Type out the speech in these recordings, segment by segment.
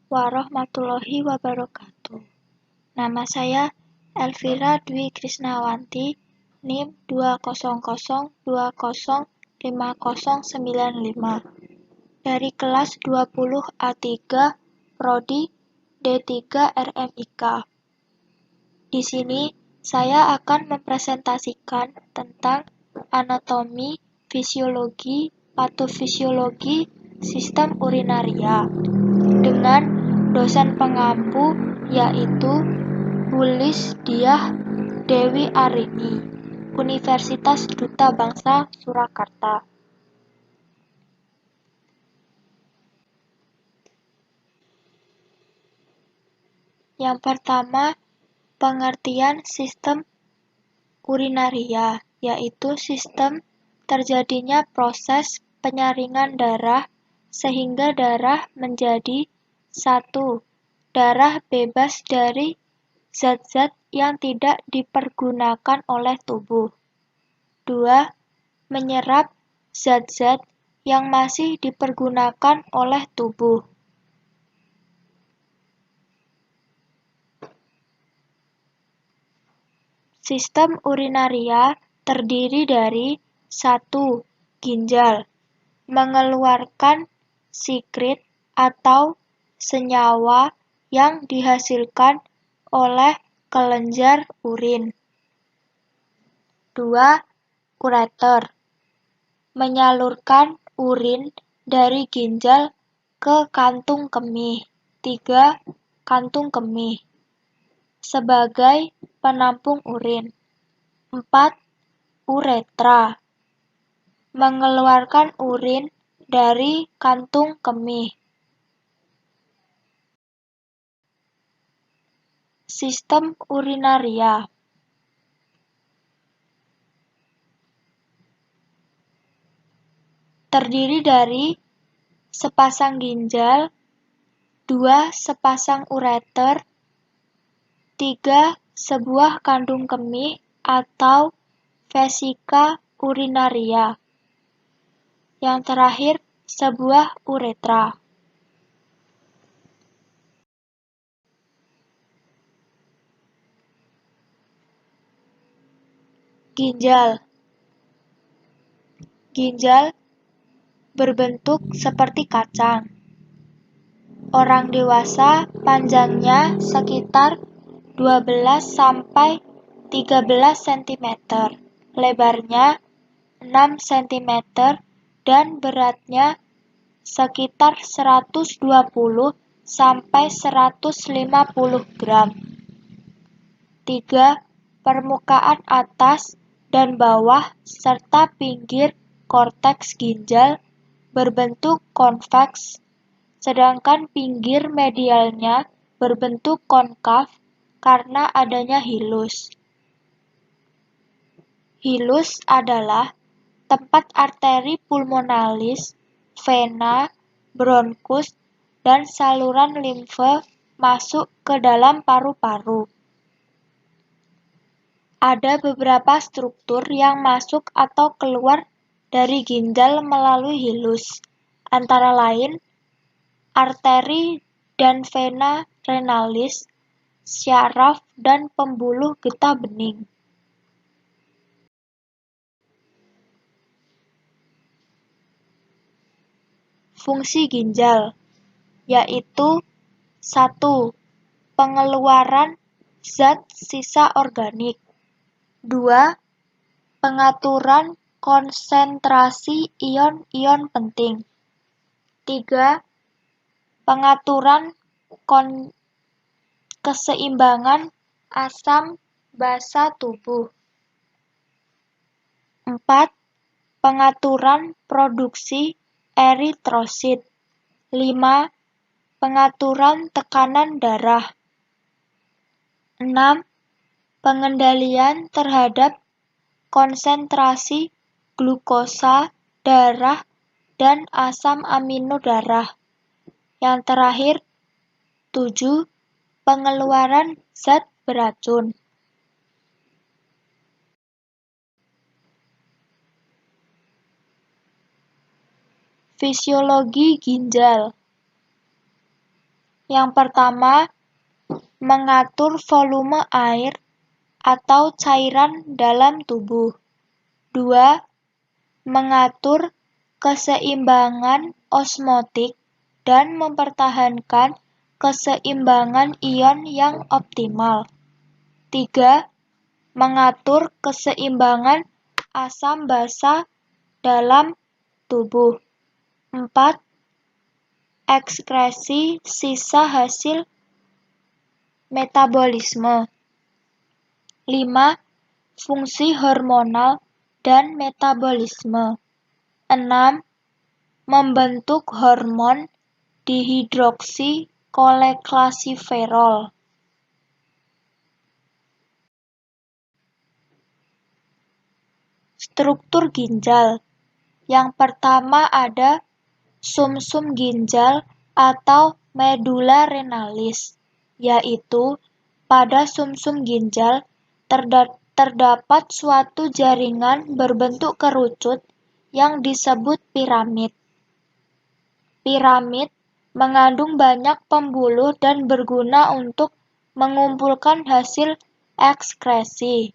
warahmatullahi wabarakatuh. Nama saya Elvira Dwi Krisnawanti, NIM 200205095 dari kelas 20A3 Prodi D3 RMIK. Di sini saya akan mempresentasikan tentang anatomi, fisiologi, patofisiologi sistem urinaria dengan dosen pengampu yaitu Bu Lisdiah Dewi Arini, Universitas Duta Bangsa Surakarta. Yang pertama, pengertian sistem urinaria, yaitu sistem terjadinya proses penyaringan darah sehingga darah menjadi 1. Darah bebas dari zat-zat yang tidak dipergunakan oleh tubuh. 2. Menyerap zat-zat yang masih dipergunakan oleh tubuh. Sistem urinaria terdiri dari 1. Ginjal, mengeluarkan sikrit atau senyawa yang dihasilkan oleh kelenjar urin. 2. Ureter, menyalurkan urin dari ginjal ke kantung kemih. 3. Kantung kemih, sebagai penampung urin. 4. Uretra, mengeluarkan urin dari kantung kemih. Sistem urinaria terdiri dari sepasang ginjal, 2 sepasang ureter, 3 sebuah kantung kemih atau vesika urinaria. Yang terakhir, sebuah uretra. Ginjal. Ginjal berbentuk seperti kacang. Orang dewasa panjangnya sekitar 12 sampai 13 cm, lebarnya 6 cm dan beratnya sekitar 120 sampai 150 gram. 3. Permukaan atas dan bawah serta pinggir korteks ginjal berbentuk konveks, sedangkan pinggir medialnya berbentuk konkav karena adanya hilus. Hilus adalah tempat arteri pulmonalis, vena, bronkus, dan saluran limfe masuk ke dalam paru-paru. Ada beberapa struktur yang masuk atau keluar dari ginjal melalui hilus, antara lain arteri dan vena renalis, syaraf, dan pembuluh getah bening. Fungsi ginjal, yaitu 1. Pengeluaran zat sisa organik. 2. Pengaturan konsentrasi ion-ion penting. 3. Pengaturan keseimbangan asam basa tubuh. 4. Pengaturan produksi eritrosit. 5. Pengaturan tekanan darah. 6. Pengendalian terhadap konsentrasi glukosa darah dan asam amino darah. Yang terakhir, 7. Pengeluaran zat beracun. Fisiologi ginjal. Yang pertama, mengatur volume air atau cairan dalam tubuh. 2. Mengatur keseimbangan osmotik dan mempertahankan keseimbangan ion yang optimal. 3. Mengatur keseimbangan asam basa dalam tubuh. 4. Ekskresi sisa hasil metabolisme. 5. Fungsi hormonal dan metabolisme. 6. Membentuk hormon dihidroksikoleklasifferol. Struktur ginjal. Yang pertama ada sumsum ginjal atau medula renalis, yaitu pada sumsum ginjal terdapat suatu jaringan berbentuk kerucut yang disebut piramid. Piramid mengandung banyak pembuluh dan berguna untuk mengumpulkan hasil ekskresi.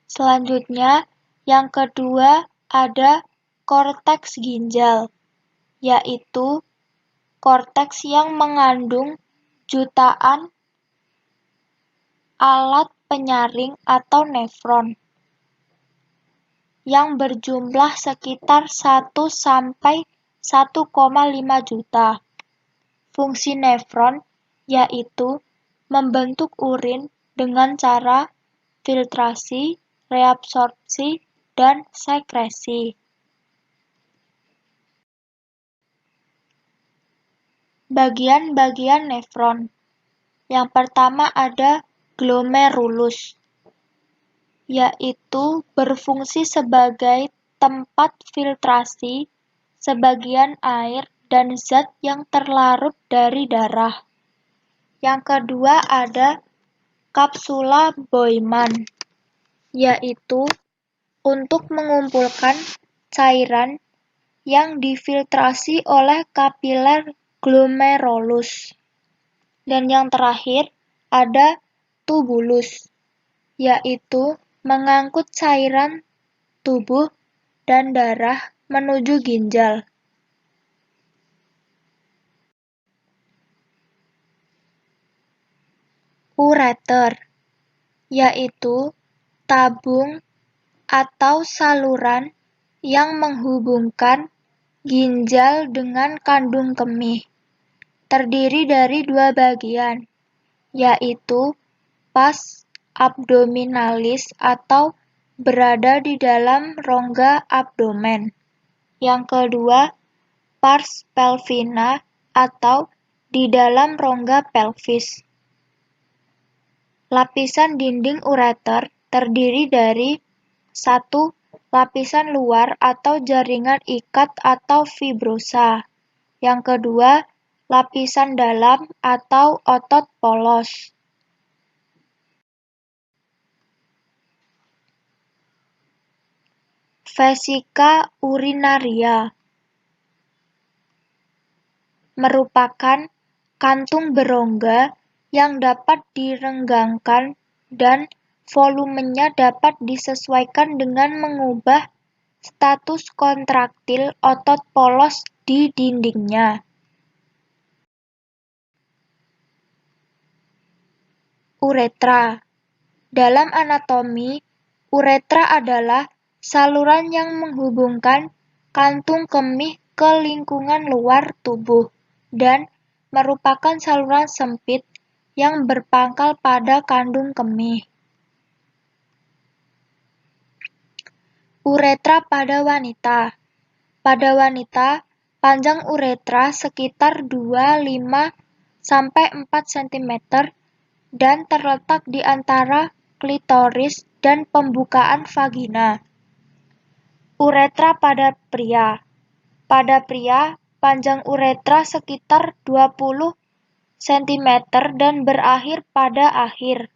Selanjutnya, yang kedua ada korteks ginjal, yaitu korteks yang mengandung jutaan alat penyaring atau nefron yang berjumlah sekitar 1 sampai 1,5 juta. Fungsi nefron yaitu membentuk urin dengan cara filtrasi, reabsorpsi, dan sekresi. Bagian-bagian nefron. Yang pertama ada glomerulus, yaitu berfungsi sebagai tempat filtrasi sebagian air dan zat yang terlarut dari darah. Yang kedua ada kapsula Bowman, yaitu untuk mengumpulkan cairan yang difiltrasi oleh kapiler glomerulus. Dan yang terakhir ada tubulus, yaitu mengangkut cairan tubuh dan darah menuju ginjal. Ureter, yaitu tabung atau saluran yang menghubungkan ginjal dengan kandung kemih. Terdiri dari 2 bagian, yaitu pars abdominalis atau berada di dalam rongga abdomen. Yang kedua, pars pelvina atau di dalam rongga pelvis. Lapisan dinding ureter terdiri dari 1. Lapisan luar atau jaringan ikat atau fibrosa. Yang kedua, lapisan dalam atau otot polos. Vesika urinaria merupakan kantung berongga yang dapat direnggangkan dan volumenya dapat disesuaikan dengan mengubah status kontraktil otot polos di dindingnya. Uretra. Dalam anatomi, uretra adalah saluran yang menghubungkan kantung kemih ke lingkungan luar tubuh dan merupakan saluran sempit yang berpangkal pada kandung kemih. Uretra pada wanita. Pada wanita, panjang uretra sekitar 2,5 sampai 4 cm dan terletak di antara klitoris dan pembukaan vagina. Uretra pada pria. Pada pria, panjang uretra sekitar 20 cm dan berakhir pada akhir.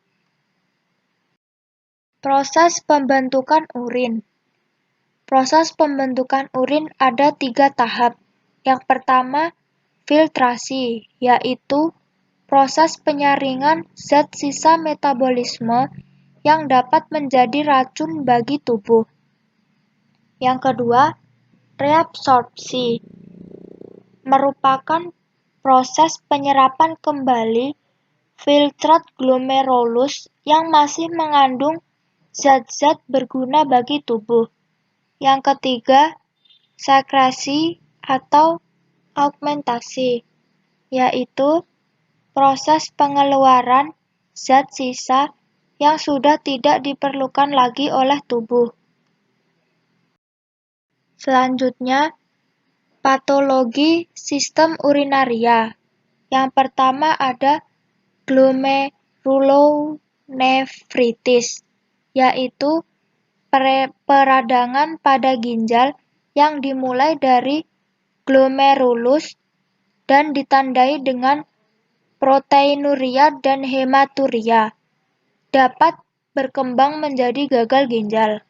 Proses pembentukan urin. Proses pembentukan urin ada 3 tahap, Yang pertama, filtrasi, yaitu proses penyaringan zat sisa metabolisme yang dapat menjadi racun bagi tubuh. Yang kedua, reabsorpsi, merupakan proses penyerapan kembali filtrat glomerulus yang masih mengandung zat-zat berguna bagi tubuh. Yang ketiga, sekresi atau augmentasi, yaitu proses pengeluaran zat sisa yang sudah tidak diperlukan lagi oleh tubuh. Selanjutnya, patologi sistem urinaria. Yang pertama ada glomerulonefritis, yaitu peradangan pada ginjal yang dimulai dari glomerulus dan ditandai dengan proteinuria dan hematuria. Dapat berkembang menjadi gagal ginjal.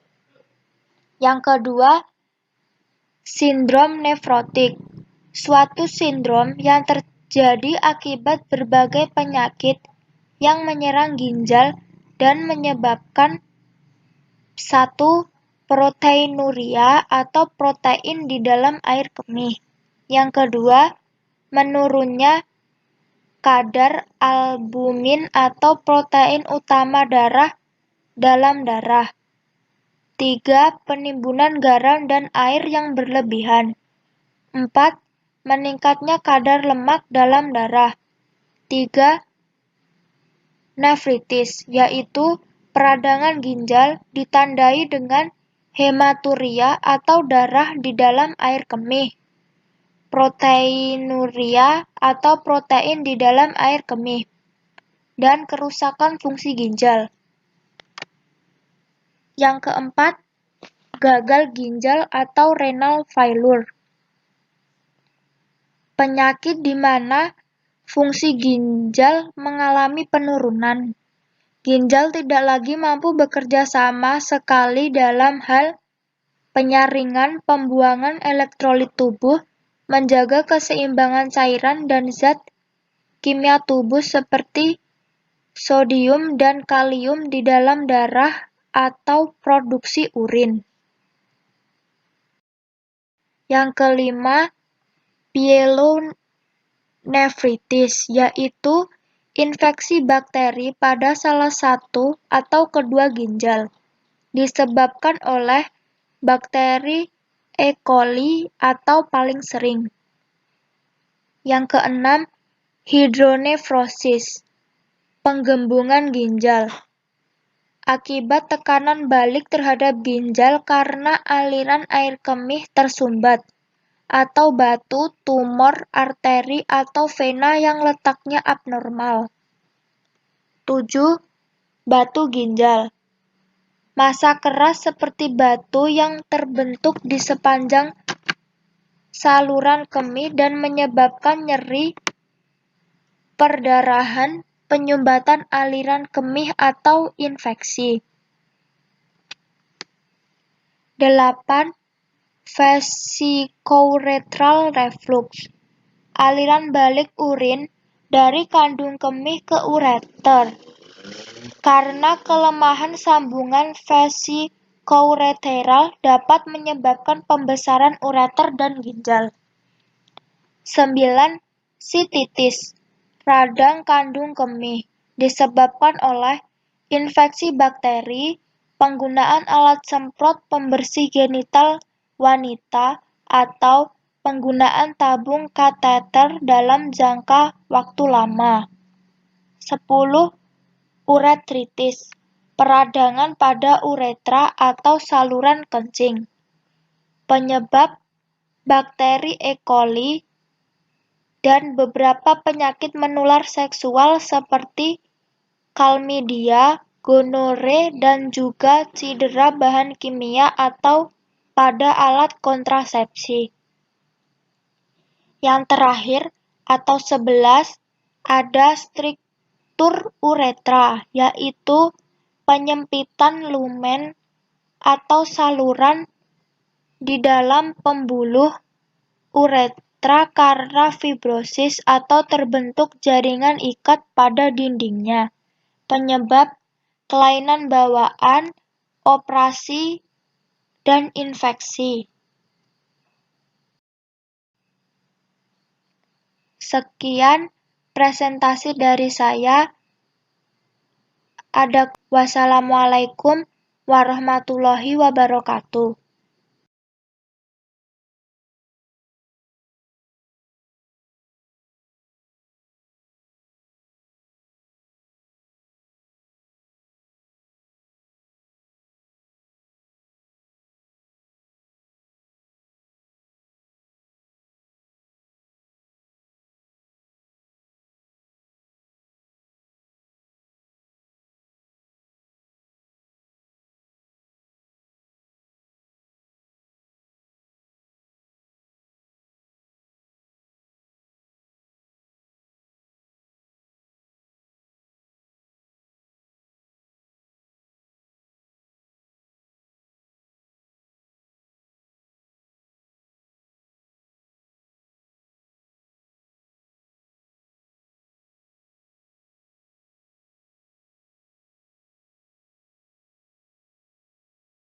Yang kedua, sindrom nefrotik, suatu sindrom yang terjadi akibat berbagai penyakit yang menyerang ginjal dan menyebabkan satu, proteinuria atau protein di dalam air kemih. Yang kedua, menurunnya kadar albumin atau protein utama darah dalam darah. 3. Penimbunan garam dan air yang berlebihan. 4. Meningkatnya kadar lemak dalam darah. 3. Nefritis, yaitu peradangan ginjal ditandai dengan hematuria atau darah di dalam air kemih, proteinuria atau protein di dalam air kemih, dan kerusakan fungsi ginjal. Yang keempat, gagal ginjal atau renal failure. Penyakit di mana fungsi ginjal mengalami penurunan. Ginjal tidak lagi mampu bekerja sama sekali dalam hal penyaringan pembuangan elektrolit tubuh, menjaga keseimbangan cairan dan zat kimia tubuh seperti sodium dan kalium di dalam darah atau produksi urin. Yang kelima, pyelonefritis, yaitu infeksi bakteri pada salah satu atau kedua ginjal, disebabkan oleh bakteri E. coli atau paling sering. Yang keenam, hidronefrosis, penggembungan ginjal, akibat tekanan balik terhadap ginjal karena aliran air kemih tersumbat, atau batu, tumor, arteri, atau vena yang letaknya abnormal. 7. Batu ginjal, massa keras seperti batu yang terbentuk di sepanjang saluran kemih dan menyebabkan nyeri, perdarahan, penyumbatan aliran kemih atau infeksi. 8. Vesicoureteral reflux, aliran balik urin dari kandung kemih ke ureter. Karena kelemahan sambungan vesicoureteral dapat menyebabkan pembesaran ureter dan ginjal. 9. Sistitis, radang kandung kemih, disebabkan oleh infeksi bakteri, penggunaan alat semprot pembersih genital wanita, atau penggunaan tabung kateter dalam jangka waktu lama. 10. Uretritis, peradangan pada uretra atau saluran kencing. Penyebab bakteri E. coli dan beberapa penyakit menular seksual seperti chlamydia, gonore, dan juga cedera bahan kimia atau pada alat kontrasepsi. Yang terakhir, atau 11, ada struktur uretra, yaitu penyempitan lumen atau saluran di dalam pembuluh ureter tunanetra karena fibrosis atau terbentuk jaringan ikat pada dindingnya. Penyebab kelainan bawaan, operasi, dan infeksi. Sekian presentasi dari saya. Wassalamualaikum warahmatullahi wabarakatuh.